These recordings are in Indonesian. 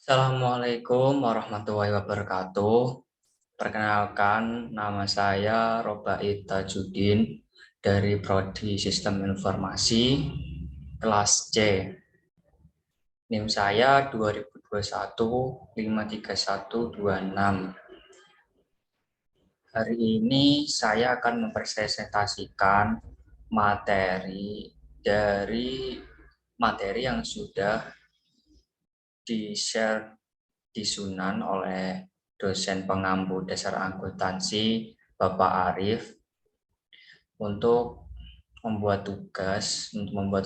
Assalamualaikum warahmatullahi wabarakatuh. Perkenalkan, nama saya Robait Tajudin dari Prodi Sistem Informasi kelas C. NIM saya 2021 53126. Hari ini saya akan mempresentasikan materi yang sudah di-share di Sunan oleh dosen pengampu dasar akuntansi Bapak Arif untuk membuat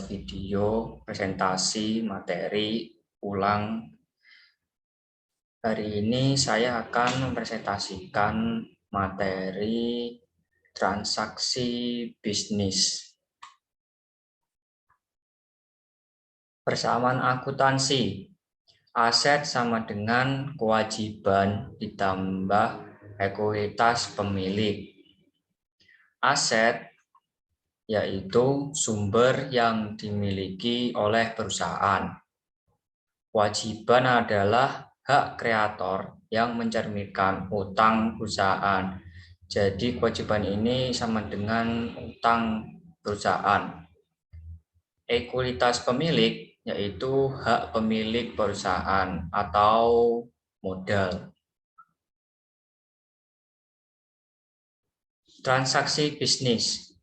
video presentasi materi ulang. Hari ini saya akan mempresentasikan materi transaksi bisnis. Persamaan akuntansi. Aset sama dengan kewajiban ditambah ekuitas pemilik. Aset yaitu sumber yang dimiliki oleh perusahaan. Kewajiban adalah hak kreator yang mencerminkan utang perusahaan. Jadi kewajiban ini sama dengan utang perusahaan. Ekuitas pemilik yaitu hak pemilik perusahaan atau modal. Transaksi bisnis.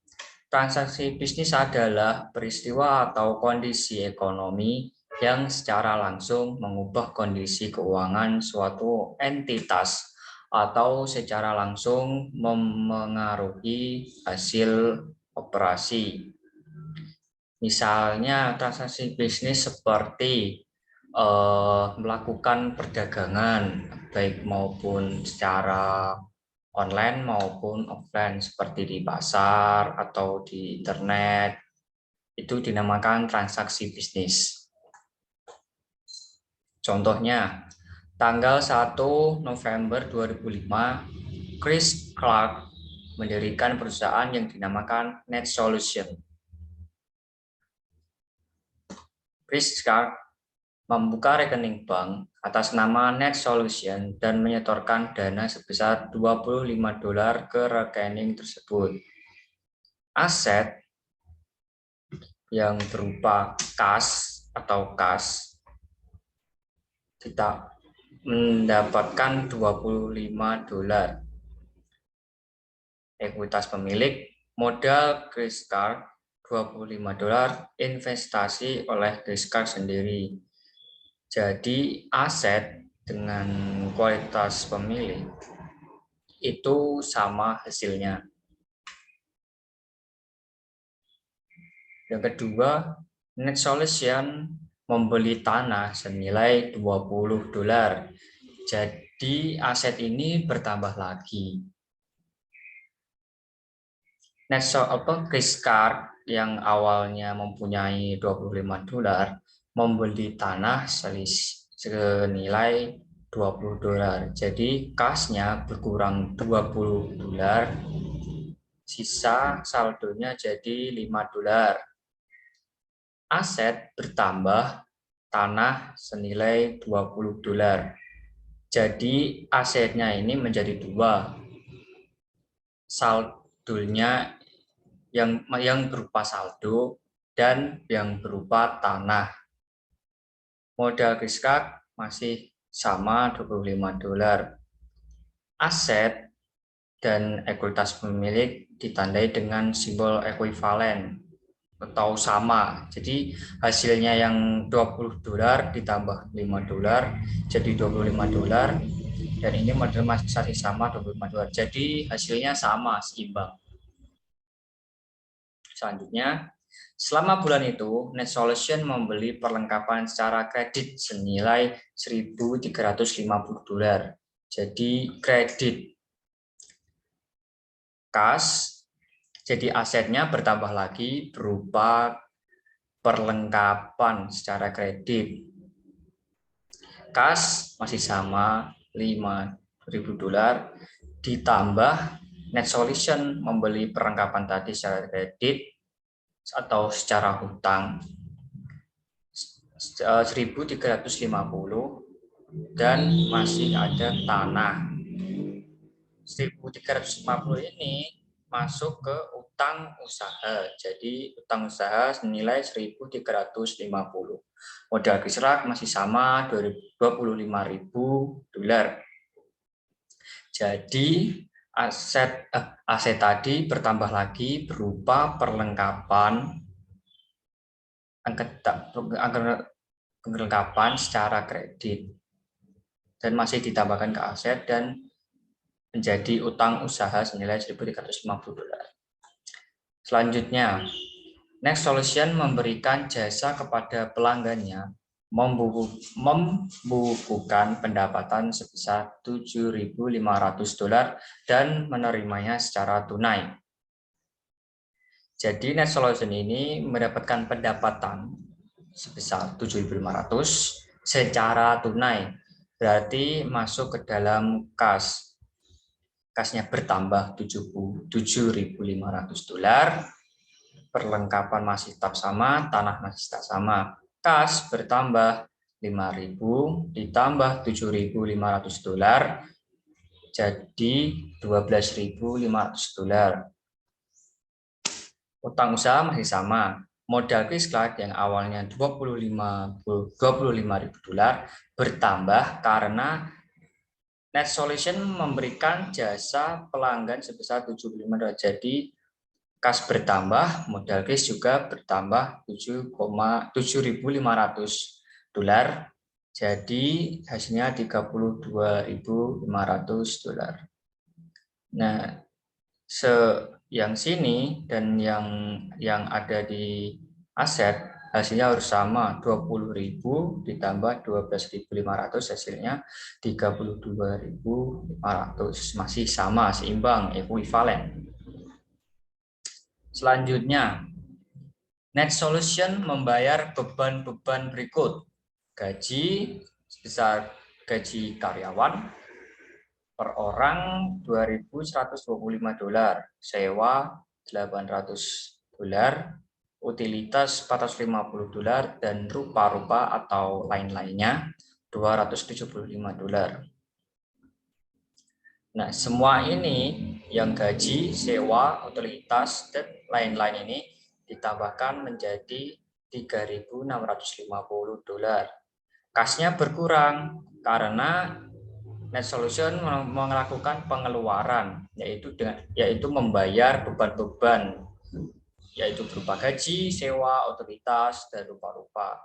Transaksi bisnis adalah peristiwa atau kondisi ekonomi yang secara langsung mengubah kondisi keuangan suatu entitas atau secara langsung memengaruhi hasil operasi. Misalnya transaksi bisnis seperti melakukan perdagangan baik maupun secara online maupun offline seperti di pasar atau di internet, itu dinamakan transaksi bisnis. Contohnya, tanggal 1 November 2005, Chris Clark mendirikan perusahaan yang dinamakan NetSolution. Chris Clark membuka rekening bank atas nama NetSolution dan menyetorkan dana sebesar $25 ke rekening tersebut. Aset yang berupa kas atau kas kita mendapatkan $25. Ekuitas pemilik modal Chris Clark $25 investasi oleh Chris Clark sendiri. Jadi aset dengan kualitas pemilik itu sama hasilnya. Yang kedua, NetSolution membeli tanah senilai $20. Jadi aset ini bertambah lagi. Chris Clark yang awalnya mempunyai $25 membeli tanah senilai $20. Jadi kasnya berkurang $20, sisa saldonya jadi $5. Aset bertambah, tanah senilai $20. Jadi asetnya ini menjadi 2. Saldonya yang berupa saldo dan yang berupa tanah. Modal Chris Clark masih sama $25. Aset dan ekuitas pemilik ditandai dengan simbol ekuivalen atau sama. Jadi hasilnya yang $20 ditambah $5 jadi $25 dan ini modal masih sama $25. Jadi hasilnya sama, seimbang. Selanjutnya, selama bulan itu, NetSolution membeli perlengkapan secara kredit senilai $1.350. Jadi kredit. Kas, jadi asetnya bertambah lagi berupa perlengkapan secara kredit. Kas masih sama $5.000 ditambah NetSolution membeli perlengkapan tadi secara kredit atau secara hutang $1.350 dan masih ada tanah. 1.350 ini masuk ke utang usaha. Jadi utang usaha senilai 1.350. Modal gerak masih sama 25.000 dolar. Jadi aset tadi bertambah lagi berupa perlengkapan secara kredit dan masih ditambahkan ke aset dan menjadi utang usaha senilai 1.350 dolar. Selanjutnya, Next Solution memberikan jasa kepada pelanggannya membukukan pendapatan sebesar 7.500 dolar dan menerimanya secara tunai. Jadi Next Solution ini mendapatkan pendapatan sebesar 7.500 secara tunai, berarti masuk ke dalam kas. Kasnya bertambah 7.500 dolar, perlengkapan masih tetap sama, tanah masih tetap sama. Kas bertambah 5.000 ditambah 7.500 dolar, jadi 12.500 dolar. Utang usaha masih sama. Modal Quizcard yang awalnya 25.000 dolar bertambah karena Net Solution memberikan jasa pelanggan sebesar 75 dolar. Jadi kas bertambah, modal kris juga bertambah 7.500 dolar. Jadi hasilnya 32.500 dolar. Nah, yang sini dan yang ada di aset hasilnya harus sama, 20.000 ditambah 12.500 hasilnya 32.500, masih sama, seimbang, ekuivalen. Selanjutnya, Net Solution membayar beban-beban berikut. Gaji sebesar gaji karyawan per orang 2.125 dolar, sewa 800 dolar, utilitas 450 dolar, dan rupa-rupa atau lain-lainnya 275 dolar. Nah, semua ini yang gaji, sewa, utilitas, dan lain-lain ini ditambahkan menjadi 3.650 dolar. Kasnya berkurang karena Net Solution melakukan pengeluaran, yaitu membayar beban-beban, yaitu berupa gaji, sewa, utilitas, dan rupa-rupa.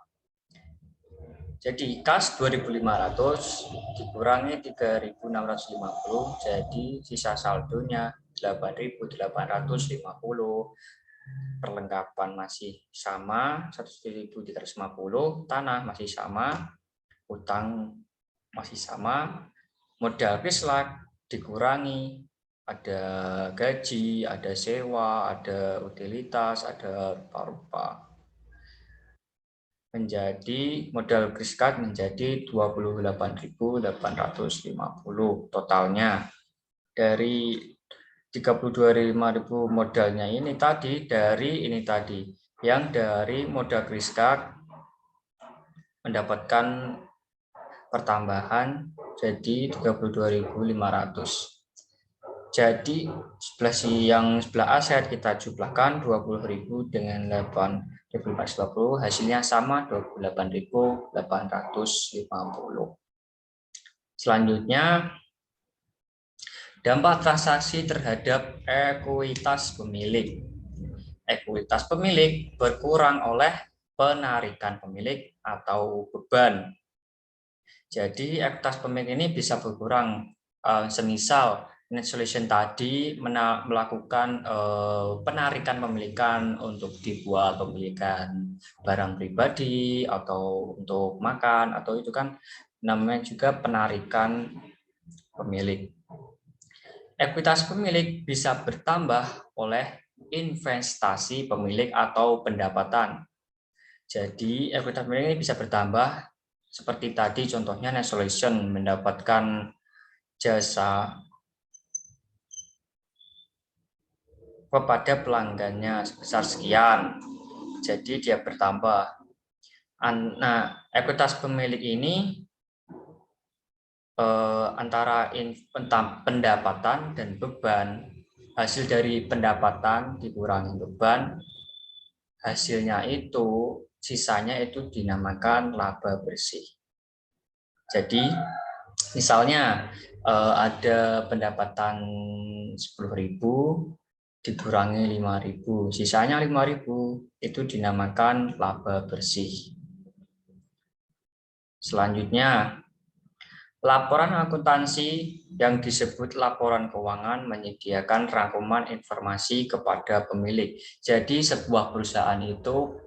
Jadi kas 2.500 dikurangi 3.650, jadi sisa saldonya 8.850. Perlengkapan masih sama 1.350, tanah masih sama, utang masih sama, modal Quizcard dikurangi, ada gaji, ada sewa, ada utilitas, ada rupa-rupa. Menjadi modal Quizcard menjadi 28.850 totalnya. Dari 32.500 modalnya ini tadi, yang dari modal Quizcard mendapatkan pertambahan jadi 32.500. Jadi sebelah aset kita jumlahkan 20.000 dengan 8.450, hasilnya sama 28.850. Selanjutnya, dampak transaksi terhadap ekuitas pemilik. Ekuitas pemilik berkurang oleh penarikan pemilik atau beban. Jadi ekuitas pemilik ini bisa berkurang semisal Net Solution tadi melakukan penarikan pemilikan untuk dibuat pemilikan barang pribadi atau untuk makan, atau itu kan namanya juga penarikan pemilik. Ekuitas pemilik bisa bertambah oleh investasi pemilik atau pendapatan. Jadi ekuitas pemilik ini bisa bertambah seperti tadi contohnya Net Solution mendapatkan jasa kepada pelanggannya sebesar sekian, jadi dia bertambah. Nah, ekuitas pemilik ini antara pendapatan dan beban. Hasil dari pendapatan dikurangi beban, hasilnya itu sisanya itu dinamakan laba bersih. Jadi misalnya ada pendapatan 10.000 dikurangi 5.000, sisanya 5.000, itu dinamakan laba bersih. Selanjutnya, laporan akuntansi yang disebut laporan keuangan menyediakan rangkuman informasi kepada pemilik. Jadi sebuah perusahaan itu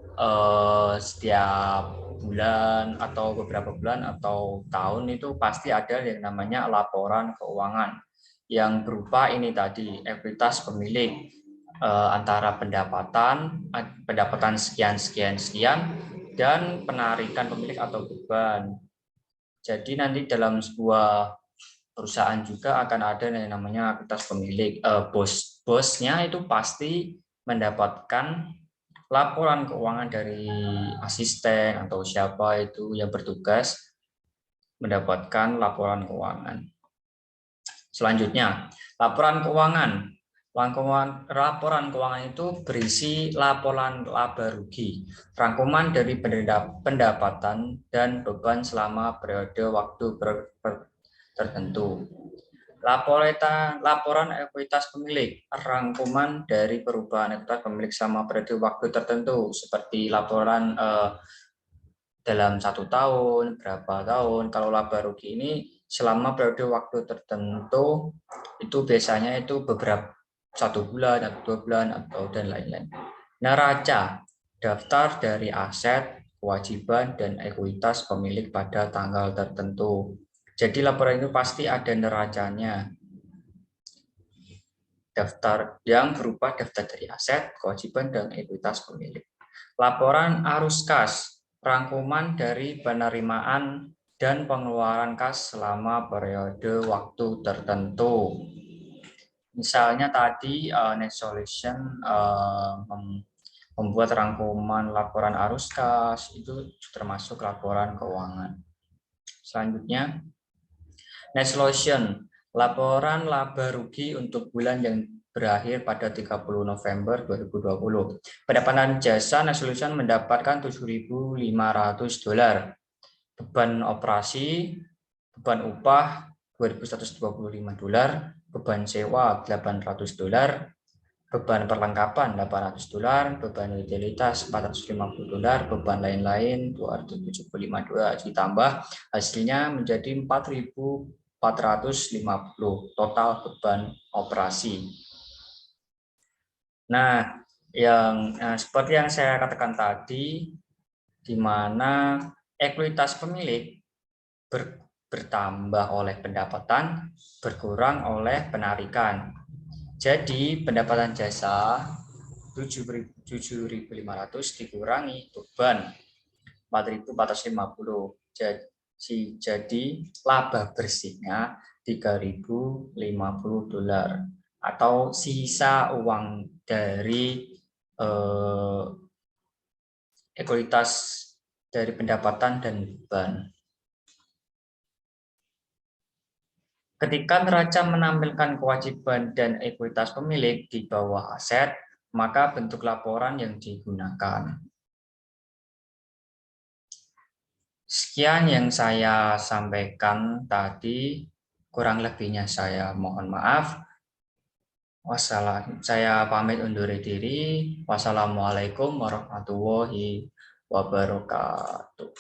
setiap bulan atau beberapa bulan atau tahun itu pasti ada yang namanya laporan keuangan yang berupa ini tadi, ekuitas pemilik antara pendapatan sekian dan penarikan pemilik atau beban. Jadi nanti dalam sebuah perusahaan juga akan ada yang namanya ekuitas pemilik. Bosnya itu pasti mendapatkan laporan keuangan dari asisten atau siapa itu yang bertugas mendapatkan laporan keuangan. Selanjutnya, laporan keuangan. Laporan keuangan itu berisi laporan laba rugi, rangkuman dari pendapatan dan beban selama periode waktu tertentu. Laporan ekuitas pemilik, rangkuman dari perubahan ekuitas pemilik selama periode waktu tertentu, seperti laporan dalam 1 tahun, berapa tahun. Kalau laba rugi ini selama periode waktu tertentu, itu biasanya itu beberapa 1 bulan atau 2 bulan atau dan lain-lain. Neraca, daftar dari aset, kewajiban, dan ekuitas pemilik pada tanggal tertentu. Jadi laporan itu pasti ada neracanya. Daftar yang berupa daftar dari aset, kewajiban, dan ekuitas pemilik. Laporan arus kas, rangkuman dari penerimaan dan pengeluaran kas selama periode waktu tertentu. Misalnya tadi Net Solution membuat rangkuman laporan arus kas, itu termasuk laporan keuangan. Selanjutnya, Net Solution, laporan laba rugi untuk bulan yang berakhir pada 30 November 2020. Pendapatan jasa Net Solution mendapatkan $7.500. Beban operasi, beban upah $2.125, beban sewa $800, beban perlengkapan $800, beban utilitas $450, beban lain-lain $275, ditambah hasilnya menjadi $4.450 total beban operasi. Nah, seperti yang saya katakan tadi, di mana ekuitas pemilik bertambah oleh pendapatan, berkurang oleh penarikan. Jadi pendapatan jasa 7.500 dikurangi beban 4.450. Jadi laba bersihnya $3.050 atau sisa uang dari ekuitas dari pendapatan dan beban. Ketika neraca menampilkan kewajiban dan ekuitas pemilik di bawah aset, maka bentuk laporan yang digunakan. Sekian yang saya sampaikan tadi, kurang lebihnya saya mohon maaf. Saya pamit undur diri. Wassalamualaikum warahmatullahi wabarakatuh.